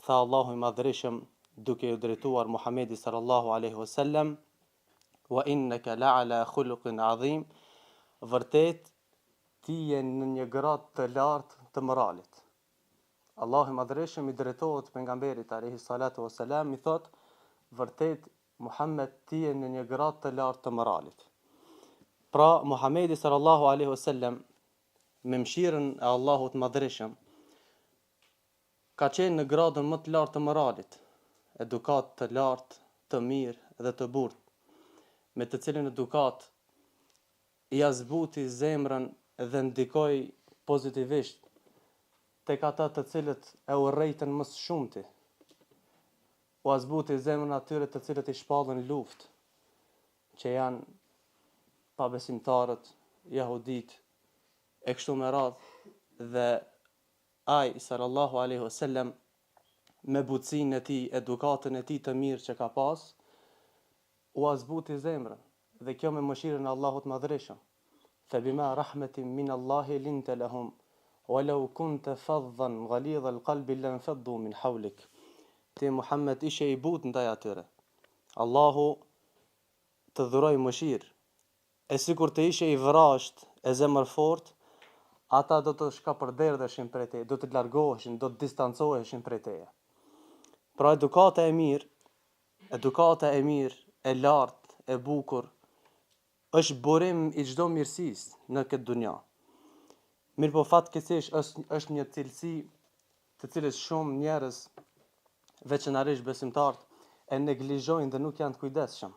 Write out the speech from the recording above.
tha Allahu i Madhërisëm duke u drejtuar Muhamedit sallallahu alaihi wasallam, wa innaka la'ala khuluqin adhim, vërtet ti je në një gradë të lartë të moralit. Allahu i Madhërisëm i drejtohet pejgamberit alayhi salatu wasalam, i thot, vërtet Muhammed ti je në një gradë të lartë të moralit. Pra Muhamedi sallallahu alaihi wasallam me mëshirën e Allahut Madhërisëm ka qenë në gradën më të lartë të moralit, edukat të lartë, të mirë dhe të burtë, me të cilën edukat i azbuti zemrën dhe ndikoi pozitivisht tek ata të cilët e urrejtën më së shumti. U azbuti zemrën atyre të cilët i shpallën luftë, që janë pabesimtarët, jahudit, e kështu me radhë, dhe ai sallallahu alaihi wasallam me butësinë e tij, edukatën e tij të mirë që ka pas, u azbuti zemrën, dhe kjo me mëshirën e Allahut Madhërisëm. Fa bima rahmetin min Allahi linta lahum, walau kunta faddan ghalidha alqalbi lanfaddu min hawlik. Ti Muhammed ishe i butë ndaj atyre. Allahu të dhuroi mëshirë. E sikur të ishe i vrasht e zemërfort, ata do të shkapërderdheshin prej teje, do të largoheshin, do të distancoheshin prej teje. Pra edukata e mirë, e lartë, e bukur, është burim i çdo mirësisë në këtë dunja. Mirë po fatkeqësisht është një cilësi të cilës shumë njerëz, veçanërisht besimtarët, e neglizhojnë dhe nuk janë të kujdesshëm.